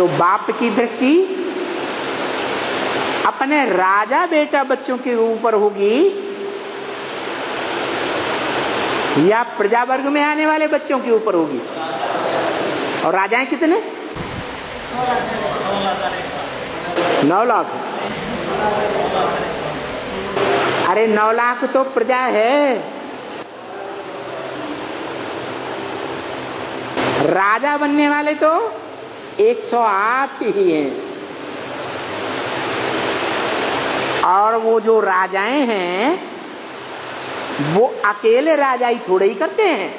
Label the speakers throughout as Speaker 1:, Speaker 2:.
Speaker 1: तो बाप की दृष्टि अपने राजा बेटा बच्चों के ऊपर होगी या प्रजा वर्ग में आने वाले बच्चों के ऊपर होगी? और राजाएं कितने? 9 लाख। अरे 9 लाख तो प्रजा है, राजा बनने वाले तो 108 ही हैं। और वो जो राजाएं हैं वो अकेले राजा ही थोड़े ही करते हैं,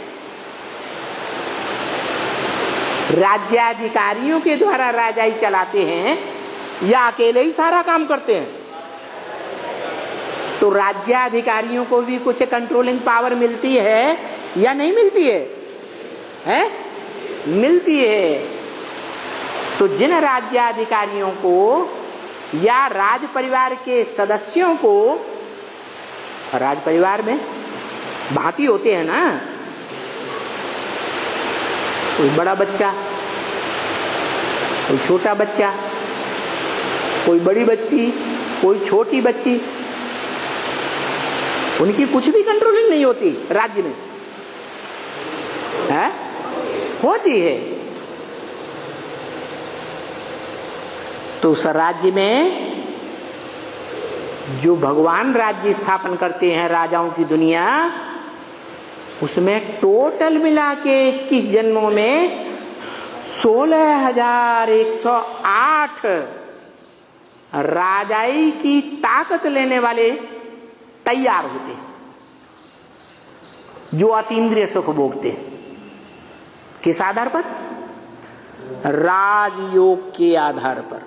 Speaker 1: राज्याधिकारियों के द्वारा राजा ही चलाते हैं या अकेले ही सारा काम करते हैं? तो राज्याधिकारियों को भी कुछ कंट्रोलिंग पावर मिलती है या नहीं मिलती है? हैं? मिलती है। तो जिन राज्याधिकारियों को या राज परिवार के सदस्यों को, राज परिवार में भांति होते हैं ना, कोई बड़ा बच्चा, कोई छोटा बच्चा, कोई बड़ी बच्ची, कोई छोटी बच्ची, उनकी कुछ भी कंट्रोलिंग नहीं होती राज्य में, है? होती है। तो उस राज्य में जो भगवान राज्य स्थापन करते हैं, राजाओं की दुनिया, उसमें टोटल मिला के 21 जन्मों में 16,108 राजाई की ताकत लेने वाले तैयार होते हैं, जो अतीन्द्रिय सुख भोगते हैं। किस आधार पर? राजयोग के आधार पर।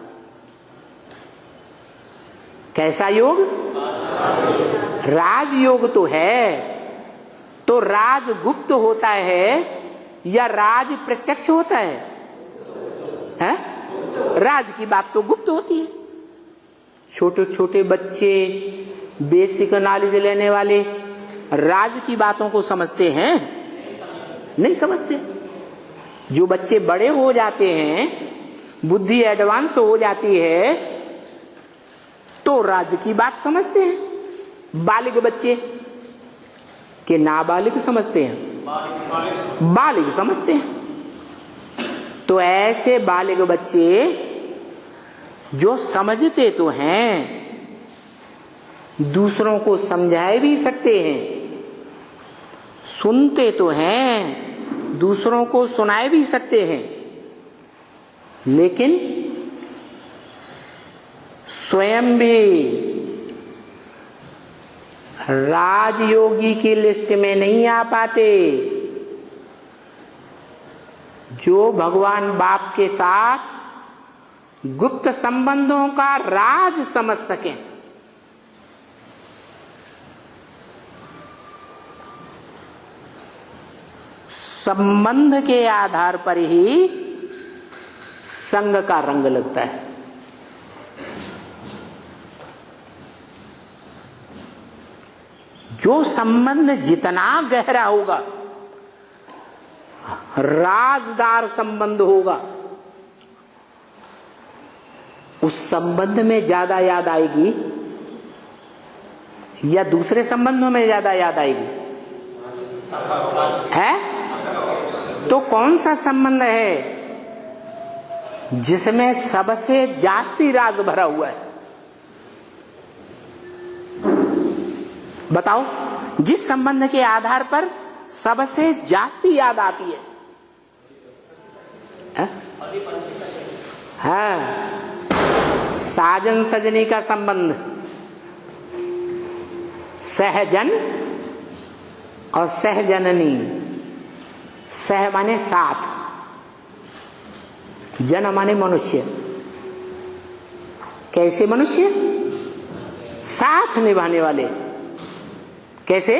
Speaker 1: कैसा योग? राजयोग तो है, तो राज गुप्त होता है या राज प्रत्यक्ष होता है? हैं? राज की बात तो गुप्त होती है। छोटे छोटे बच्चे, बेसिक नॉलेज लेने वाले राज की बातों को समझते हैं? नहीं समझते। जो बच्चे बड़े हो जाते हैं, बुद्धि एडवांस हो जाती है, तो राज की बात समझते हैं। बालिग बच्चे के नाबालिग समझते हैं? बालिग समझते हैं। तो ऐसे बालिग बच्चे जो समझते तो हैं, दूसरों को समझा भी सकते हैं, सुनते तो हैं, दूसरों को सुनाए भी सकते हैं, लेकिन स्वयं भी राजयोगी की लिस्ट में नहीं आ पाते, जो भगवान बाप के साथ गुप्त संबंधों का राज समझ सकें। संबंध के आधार पर ही संग का रंग लगता है। जो संबंध जितना गहरा होगा, राजदार संबंध होगा, उस संबंध में ज्यादा याद आएगी या दूसरे संबंधों में ज्यादा याद आएगी? है? तो कौन सा संबंध है जिसमें सबसे जास्ती राज भरा हुआ है? बताओ, जिस संबंध के आधार पर सबसे जास्ती याद आती है? हाँ, साजन सजनी का संबंध, सहजन और सहजननी। सह माने साथ, जन माने मनुष्य। कैसे मनुष्य? साथ निभाने वाले। कैसे?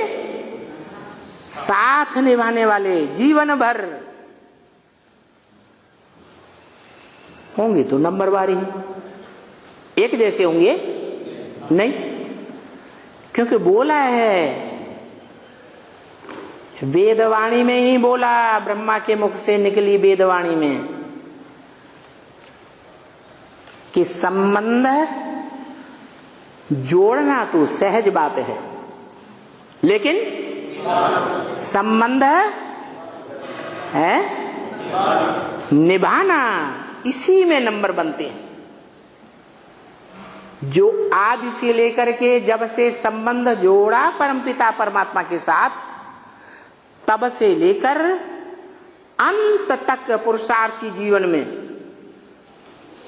Speaker 1: साथ निभाने वाले, जीवन भर होंगे तो नंबरवार ही, एक जैसे होंगे नहीं, क्योंकि बोला है, वेदवाणी में ही बोला, ब्रह्मा के मुख से निकली वेदवाणी में, कि संबंध जोड़ना तो सहज बात है, लेकिन संबंध है निभाना, इसी में नंबर बनते हैं। जो आदि से लेकर के जब से संबंध जोड़ा परमपिता परमात्मा के साथ, तब से लेकर अंत तक पुरुषार्थी जीवन में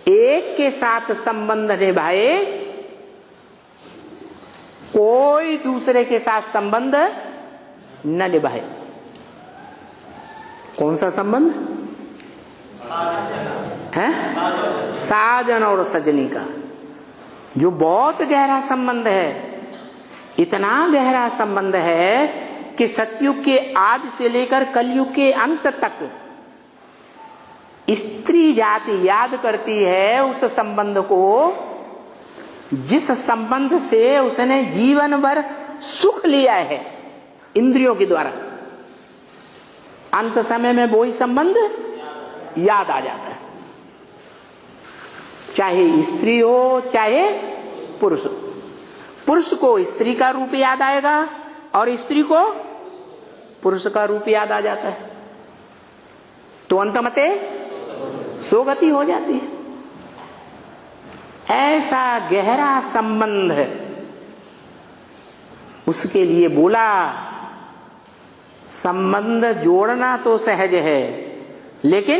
Speaker 1: एक के साथ संबंध निभाए, कोई दूसरे के साथ संबंध न निभाए। कौन सा संबंध है? साजन और सजनी का, जो बहुत गहरा संबंध है। इतना गहरा संबंध है कि सतयुग के आदि से लेकर कलयुग के अंत तक स्त्री जाति याद करती है उस संबंध को, जिस संबंध से उसने जीवन भर सुख लिया है इंद्रियों के द्वारा। अंत समय में वही संबंध याद आ जाता है, चाहे स्त्री हो चाहे पुरुष। पुरुष को स्त्री का रूप याद आएगा और स्त्री को पुरुष का रूप याद आ जाता है, तो अंतमते सोगति हो जाती है। ऐसा गहरा संबंध है, उसके लिए बोला संबंध जोड़ना तो सहज है, लेकिन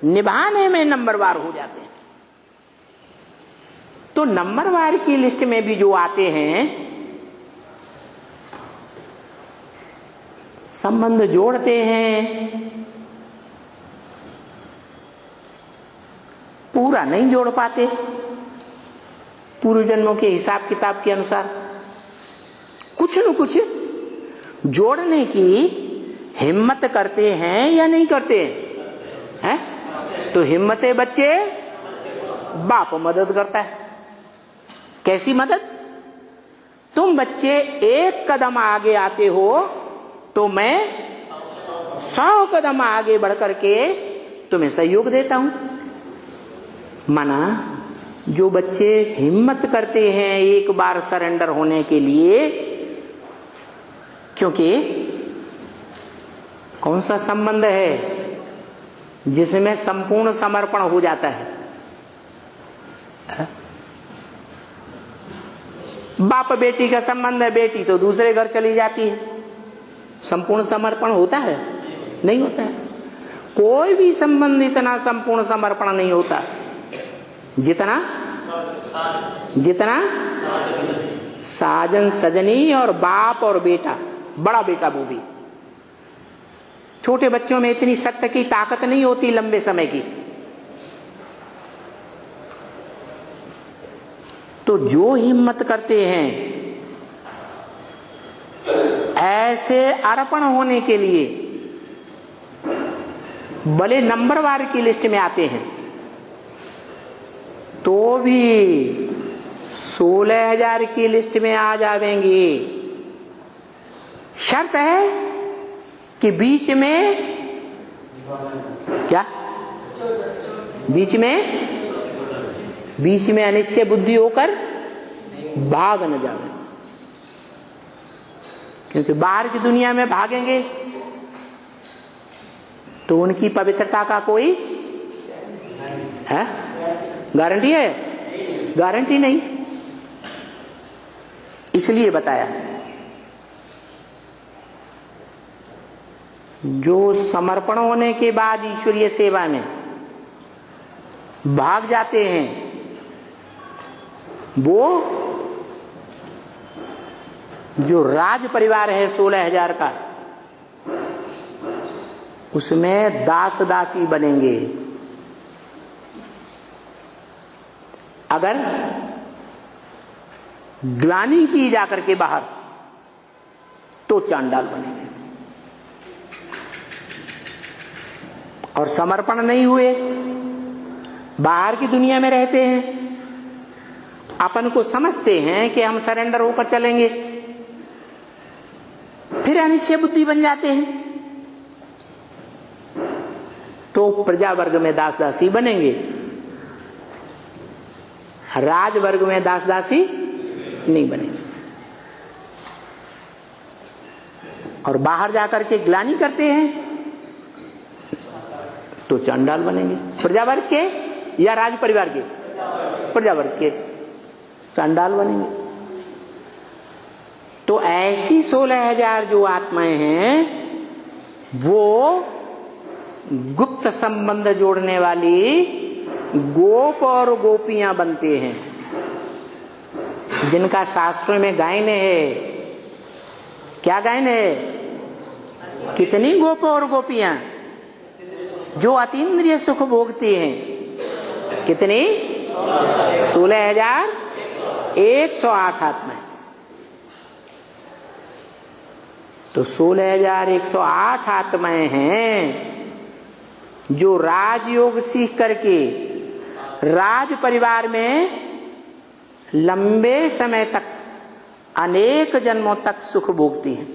Speaker 1: निभाने में नंबरवार हो जाते हैं। तो नंबरवार की लिस्ट में भी जो आते हैं, संबंध जोड़ते हैं, पूरा नहीं जोड़ पाते पूर्व जन्मों के हिसाब किताब के अनुसार, कुछ न कुछ जोड़ने की हिम्मत करते हैं या नहीं करते हैं? तो हिम्मते बच्चे बाप मदद करता है। कैसी मदद? तुम बच्चे एक कदम आगे आते हो तो मैं 100 कदम आगे बढ़ करके तुम्हें सहयोग देता हूं। माना जो बच्चे हिम्मत करते हैं एक बार सरेंडर होने के लिए, क्योंकि कौन सा संबंध है जिसमें संपूर्ण समर्पण हो जाता है? बाप बेटी का संबंध है, बेटी तो दूसरे घर चली जाती है, संपूर्ण समर्पण होता है? नहीं होता है। कोई भी संबंध इतना संपूर्ण समर्पण नहीं होता जितना साजन सजनी और बाप और बेटा, बड़ा बेटा वो भी। छोटे बच्चों में इतनी सत्य की ताकत नहीं होती लंबे समय की। तो जो हिम्मत करते हैं ऐसे अर्पण होने के लिए, भले नंबरवार की लिस्ट में आते हैं तो भी 16,000 की लिस्ट में आ जाएंगे। शर्त है कि बीच में क्या? बीच में अनिश्चय बुद्धि होकर भाग न जाए, क्योंकि बाहर की दुनिया में भागेंगे तो उनकी पवित्रता का कोई है? गारंटी है? गारंटी नहीं। इसलिए बताया जो समर्पण होने के बाद ईश्वरीय सेवा में भाग जाते हैं, वो जो राज परिवार है 16,000 का, उसमें दास दासी बनेंगे। अगर ग्लानि की जाकर के बाहर, तो चांडाल बनेंगे। और समर्पण नहीं हुए, बाहर की दुनिया में रहते हैं, अपन को समझते हैं कि हम सरेंडर होकर चलेंगे, फिर अनिश्चय बुद्धि बन जाते हैं। तो तो प्रजा वर्ग में दास दासी बनेंगे, राज वर्ग में दास दासी नहीं बनेंगे। और बाहर जाकर के ग्लानि करते हैं तो चंडाल बनेंगे। प्रजा वर्ग के या राज परिवार के? प्रजा वर्ग के चंडाल बनेंगे। तो ऐसी 16,000 जो आत्माएं हैं वो गुप्त संबंध जोड़ने वाली गोप और गोपियां बनते हैं, जिनका शास्त्रों में गायन है। क्या गायन है? कितनी गोप और गोपियां जो अतीन्द्रिय सुख भोगती हैं? कितनी? 16,108 आत्माएं। तो 16,108 आत्माएं हैं जो राजयोग सीख करके राज परिवार में लंबे समय तक, अनेक जन्मों तक सुख भोगती हैं।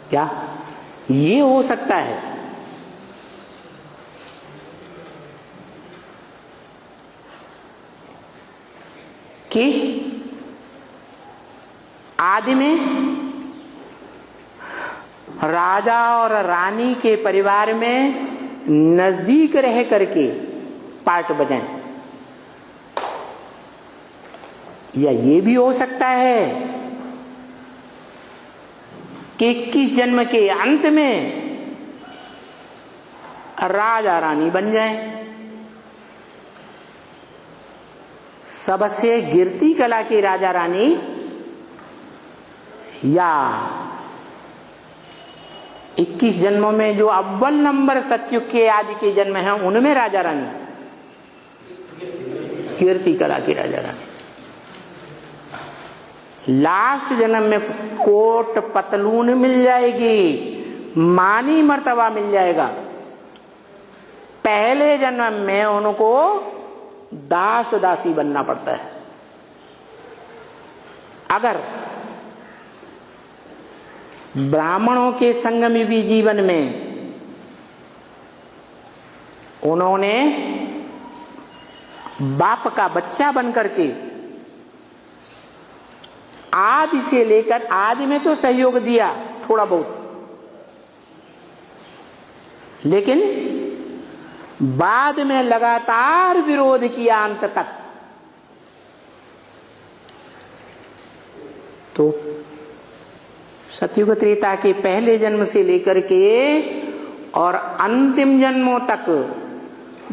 Speaker 1: क्या ये हो सकता है? कि आदि में राजा और रानी के परिवार में नजदीक रह करके पार्ट बजाएं, या ये भी हो सकता है कि 21 जन्म के अंत में राजा रानी बन जाएं। सबसे गिरती कला के राजा रानी, या 21 जन्मों में जो अव्वल नंबर सतयुग के आदि के जन्म हैं उनमें राजा रानी, कीर्ति कला की राजा रानी। लास्ट जन्म में कोट पतलून मिल जाएगी, मानी मर्तबा मिल जाएगा। पहले जन्म में उनको दास दासी बनना पड़ता है। अगर ब्राह्मणों के संगम युगी जीवन में उन्होंने बाप का बच्चा बनकर के आदि से लेकर, आदि में तो सहयोग दिया थोड़ा बहुत, लेकिन बाद में लगातार विरोध किया अंत तक, तो सतयुग त्रेता के पहले जन्म से लेकर के और अंतिम जन्मों तक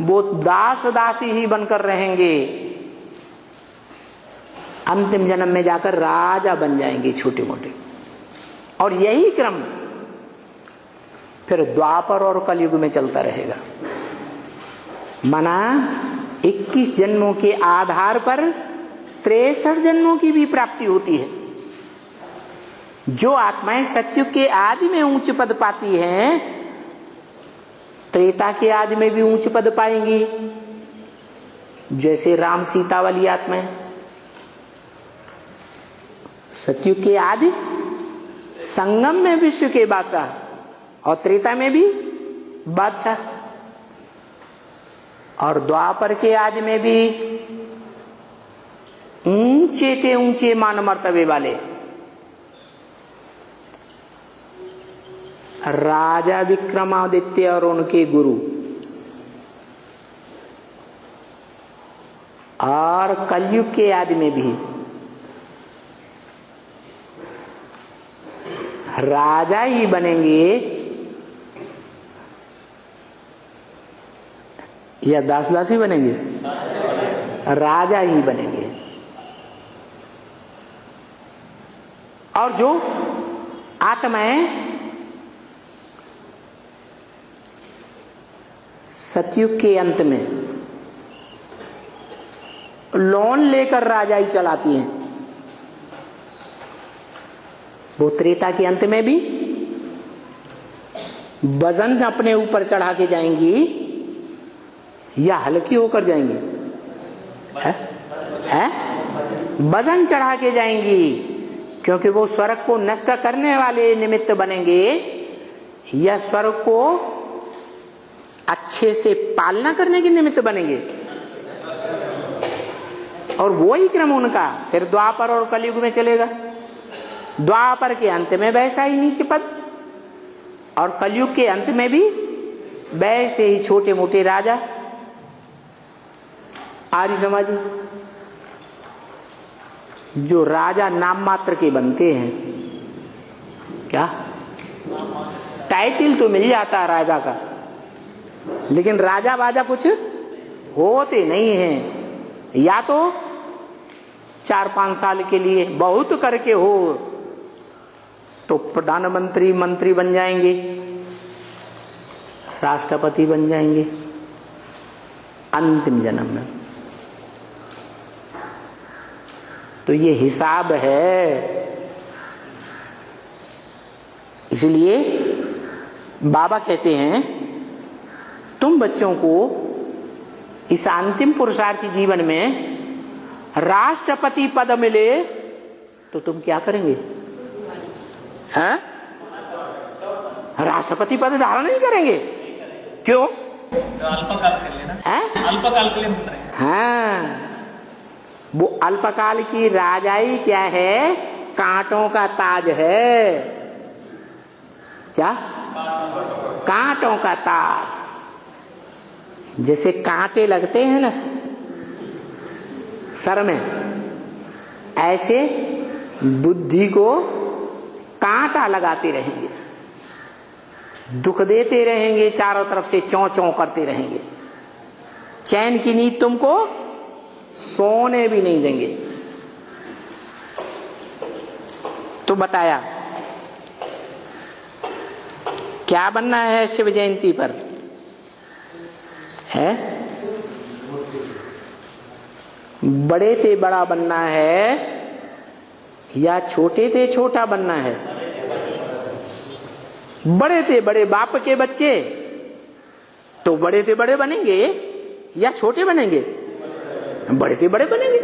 Speaker 1: वो दास दासी ही बनकर रहेंगे। अंतिम जन्म में जाकर राजा बन जाएंगे छोटे मोटे। और यही क्रम फिर द्वापर और कलयुग में चलता रहेगा। माना 21 जन्मों के आधार पर 63 जन्मों की भी प्राप्ति होती है। जो आत्माएं सतयुग के आदि में ऊंच पद पाती हैं, त्रेता के आदि में भी ऊंच पद पाएंगी। जैसे राम सीता वाली आत्माएं सतयुग के आदि संगम में विश्व के बादशाह और त्रेता में भी बादशाह, और द्वापर के आदि में भी ऊंचे ते ऊंचे मान मर्तबे वाले राजा विक्रमादित्य और उनके गुरु, और कलयुग के आदि में भी राजा ही बनेंगे या दास दासी बनेंगे? राजा ही बनेंगे। और जो आत्माएं सतयुग के अंत में लोन लेकर राजाई चलाती हैं, वो त्रेता के अंत में भी वजन अपने ऊपर चढ़ा के जाएंगी या हल्की होकर जाएंगी? वजन चढ़ा के जाएंगी, क्योंकि वो स्वर्ग को नष्ट करने वाले निमित्त बनेंगे या स्वर्ग को अच्छे से पालना करने के निमित्त बनेंगे। और वही क्रम उनका फिर द्वापर और कलयुग में चलेगा। द्वापर के अंत में वैसा ही नीच पद, और कलयुग के अंत में भी वैसे ही छोटे मोटे राजा आर्य समाजी, जो राजा नाम मात्र के बनते हैं। क्या टाइटल तो मिल जाता है राजा का, लेकिन राजा बाजा कुछ होते नहीं हैं। या तो 4-5 साल के लिए बहुत करके हो तो प्रधानमंत्री मंत्री बन जाएंगे, राष्ट्रपति बन जाएंगे अंतिम जन्म में। तो ये हिसाब है। इसलिए बाबा कहते हैं तुम बच्चों को इस अंतिम पुरुषार्थी जीवन में राष्ट्रपति पद मिले तो तुम क्या करेंगे? हैं? राष्ट्रपति पद धारण नहीं करेंगे। क्यों?
Speaker 2: अल्पकाल के लिए ना।
Speaker 1: हैं?
Speaker 2: अल्पकाल के लिए मिल रहे हैं।
Speaker 1: हाँ, वो अल्पकाल की राजाई क्या है? कांटों का ताज है। क्या? कांटों का ताज। जैसे कांटे लगते हैं ना सर में, ऐसे बुद्धि को कांटा लगाते रहेंगे, दुख देते रहेंगे, चारों तरफ से चौं चौं करते रहेंगे। चैन की नींद तुमको सोने भी नहीं देंगे। तो बताया क्या बनना है शिव जयंती पर? है बड़े थे बड़ा बनना है या छोटे थे छोटा बनना है? बड़े थे बड़े बाप के बच्चे तो बड़े थे बड़े बनेंगे या छोटे बनेंगे? बड़े थे बड़े बनेंगे।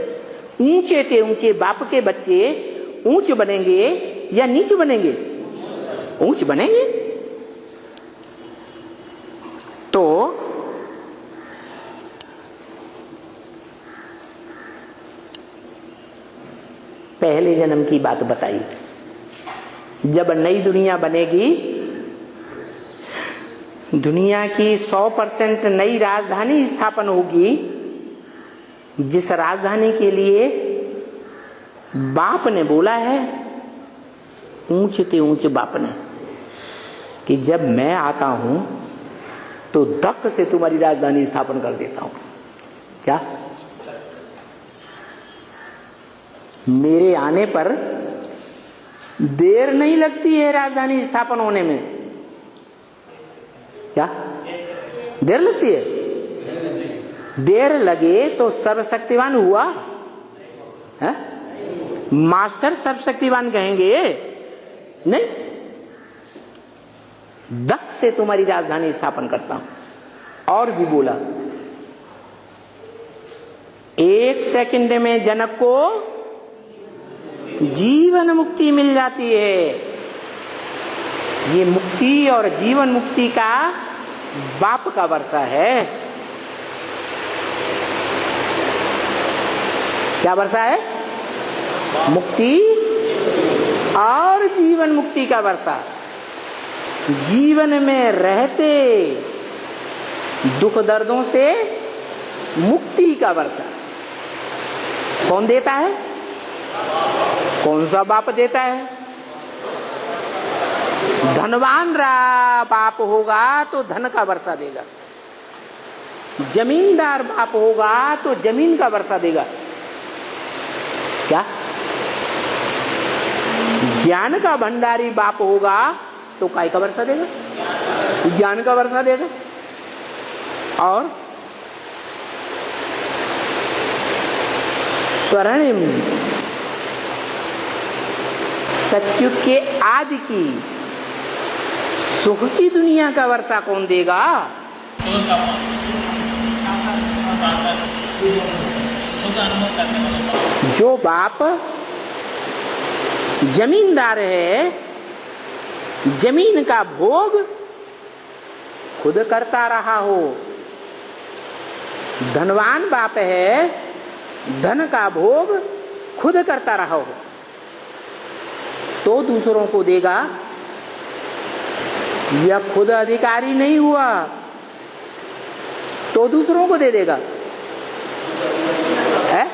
Speaker 1: ऊंचे थे ऊंचे बाप के बच्चे ऊंच बनेंगे या नीच बनेंगे? ऊंच बनेंगे। तो पहले जन्म की बात बताई। जब नई दुनिया बनेगी, दुनिया की 100% नई राजधानी स्थापन होगी, जिस राजधानी के लिए बाप ने बोला है, ऊंचे ते ऊंचे बाप ने, कि जब मैं आता हूं तो धक से तुम्हारी राजधानी स्थापन कर देता हूं। क्या? मेरे आने पर देर नहीं लगती है राजधानी स्थापन होने में। क्या देर लगती है? देर लगे तो सर्वशक्तिवान हुआ है? मास्टर सर्वशक्तिवान कहेंगे नहीं, दक से तुम्हारी राजधानी स्थापन करता हूं। और भी बोला 1 सेकंड में जनक को जीवन मुक्ति मिल जाती है। ये मुक्ति और जीवन मुक्ति का बाप का वर्षा है। क्या वर्षा है? मुक्ति और जीवन मुक्ति का वर्षा। जीवन में रहते दुख दर्दों से मुक्ति का वर्षा कौन देता है? कौन सा बाप देता है? धनवान बाप होगा तो धन का वर्षा देगा, जमींदार बाप होगा तो जमीन का वर्षा देगा। क्या? ज्ञान का भंडारी बाप होगा तो काय का वर्षा देगा? ज्ञान का वर्षा देगा। और स्वर्णिम सत्युग के आदि की सुख की दुनिया का वर्षा कौन देगा? जो बाप जमींदार है, जमीन का भोग खुद करता रहा हो। धनवान बाप है, धन का भोग खुद करता रहा हो तो दूसरों को देगा, या खुद अधिकारी नहीं हुआ तो दूसरों को दे देगा? है?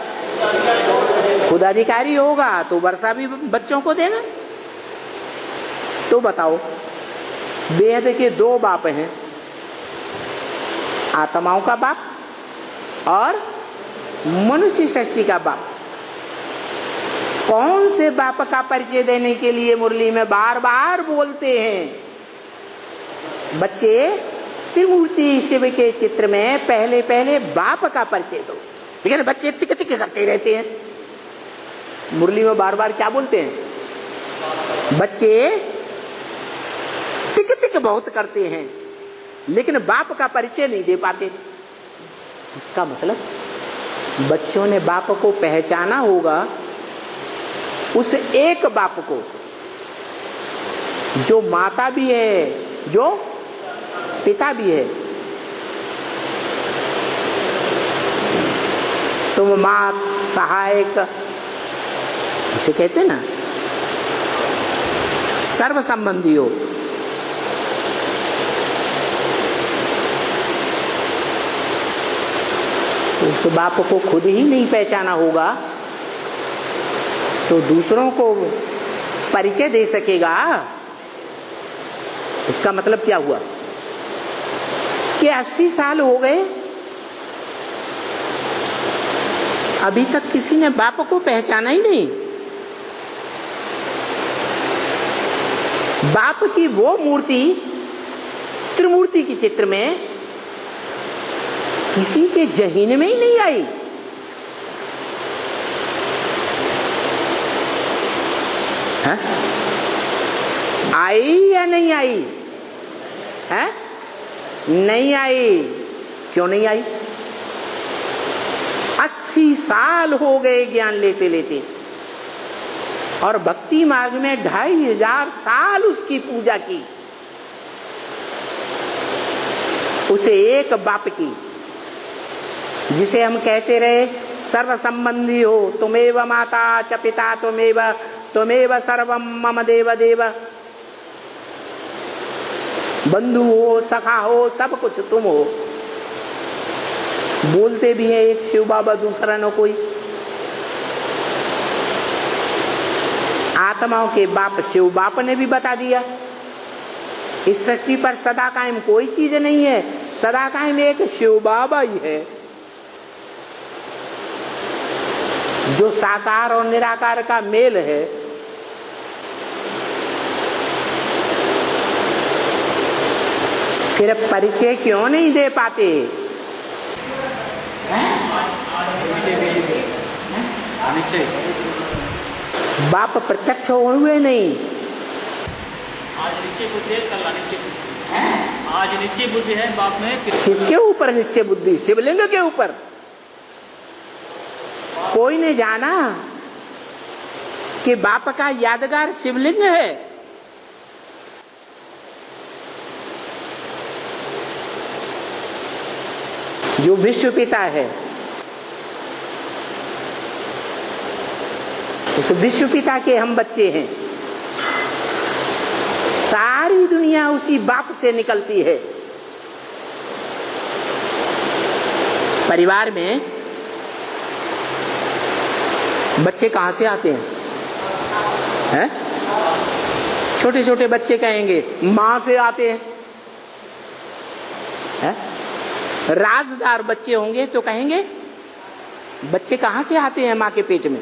Speaker 1: खुद अधिकारी होगा तो वर्षा भी बच्चों को देगा। तो बताओ, बेहद के दो बाप हैं, आत्माओं का बाप और मनुष्य सृष्टि का बाप। कौन से बाप का परिचय देने के लिए मुरली में बार बार बोलते हैं? बच्चे, त्रिमूर्ति शिव के चित्र में पहले पहले बाप का परिचय दो। लेकिन बच्चे तिक तिक करते रहते हैं। मुरली में बार बार क्या बोलते हैं? बच्चे टिक टिक बहुत करते हैं लेकिन बाप का परिचय नहीं दे पाते। इसका मतलब बच्चों ने बाप को पहचाना होगा, उस एक बाप को जो माता भी है, जो पिता भी है। तुम मां सहायक इसे कहते ना, सर्व संबंधी हो। उस बाप को खुद ही नहीं पहचाना होगा तो दूसरों को परिचय दे सकेगा? इसका मतलब क्या हुआ कि 80 साल हो गए, अभी तक किसी ने बाप को पहचाना ही नहीं। बाप की वो मूर्ति त्रिमूर्ति के चित्र में किसी के जहीन में ही नहीं आई। है? आई या नहीं आई? है? नहीं आई। क्यों नहीं आई? 80 साल हो गए ज्ञान लेते लेते, और भक्ति मार्ग में 2500 साल उसकी पूजा की, उसे एक बाप की, जिसे हम कहते रहे सर्व संबंधी हो। तुमेव माता च पिता तुमेव सर्वम मम देव देव। बंधु हो, सखा हो, सब कुछ तुम हो। बोलते भी है एक शिव बाबा, दूसरा न कोई। आत्माओं के बाप शिव बाप ने भी बता दिया, इस सृष्टि पर सदा कायम कोई चीज नहीं है, सदा कायम एक शिव बाबा ही है, जो साकार और निराकार का मेल है। फिर परिचय क्यों नहीं दे पाते? बाप प्रत्यक्ष हुए नहीं।
Speaker 2: आज निश्चय बुद्धि है, कल अनिश्चय बुद्धि है। आज निश्चय बुद्धि है बाप में।
Speaker 1: किसके ऊपर निश्चय बुद्धि? शिवलिंग के ऊपर। कोई ने जाना कि बाप का यादगार शिवलिंग है। जो विश्व पिता है, उस विश्व पिता के हम बच्चे हैं। सारी दुनिया उसी बाप से निकलती है। परिवार में बच्चे कहां से आते हैं? छोटे छोटे बच्चे कहेंगे मां से आते हैं। राजदार बच्चे होंगे तो कहेंगे बच्चे कहां से आते हैं? मां के पेट में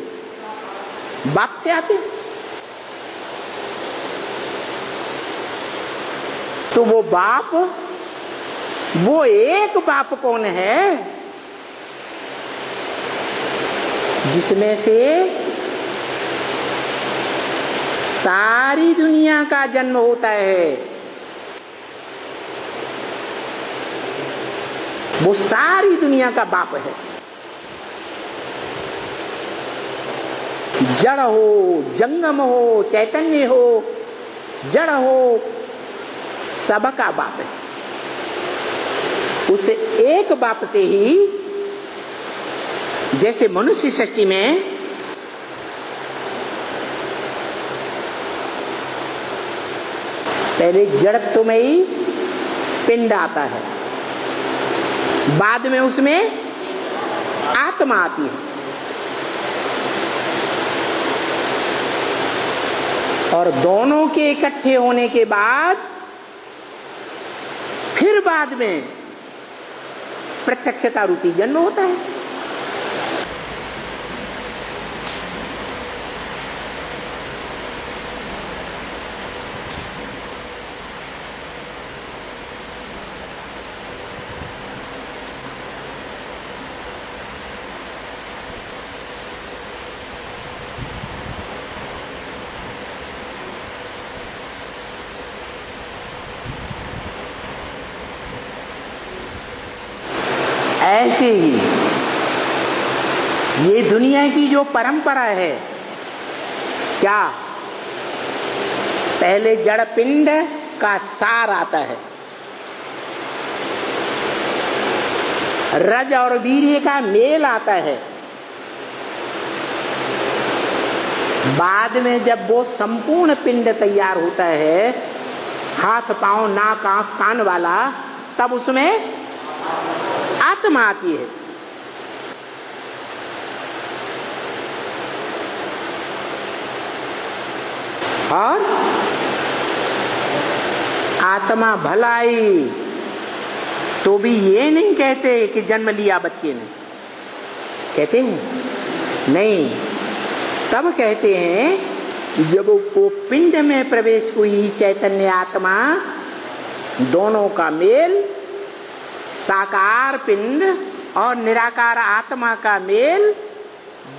Speaker 1: बाप से आते हैं। तो वो बाप, वो एक बाप कौन है जिसमें से सारी दुनिया का जन्म होता है? वो सारी दुनिया का बाप है। जड़ हो, जंगम हो, चैतन्य हो, जड़ हो, सबका बाप है। उस एक बात से ही, जैसे मनुष्य सृष्टि में पहले जड़त्व में ही पिंड आता है, बाद में उसमें आत्मा आती है, और दोनों के इकट्ठे होने के बाद फिर बाद में प्रत्यक्षता रूपी जन्म होता है। ऐसे ही ये दुनिया की जो परंपरा है, क्या पहले जड़ पिंड का सार आता है, रज और वीर्य का मेल आता है, बाद में जब वो संपूर्ण पिंड तैयार होता है, हाथ पांव नाक आंख कान वाला, तब उसमें आत्मा आती है। और आत्मा भलाई तो भी ये नहीं कहते कि जन्म लिया बच्चे ने, कहते हैं नहीं, तब कहते हैं जब वो पिंड में प्रवेश हुई चैतन्य आत्मा, दोनों का मेल, साकार पिंड और निराकार आत्मा का मेल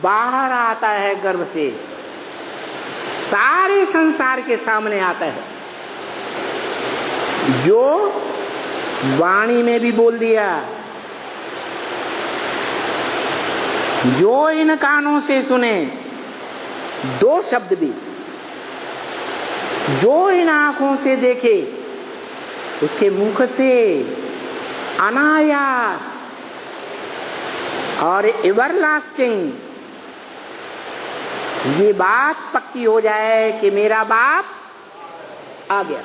Speaker 1: बाहर आता है गर्भ से, सारे संसार के सामने आता है। जो वाणी में भी बोल दिया, जो इन कानों से सुने, दो शब्द भी, जो इन आंखों से देखे, उसके मुख से अनायास और एवरलास्टिंग ये बात पक्की हो जाए कि मेरा बाप आ गया।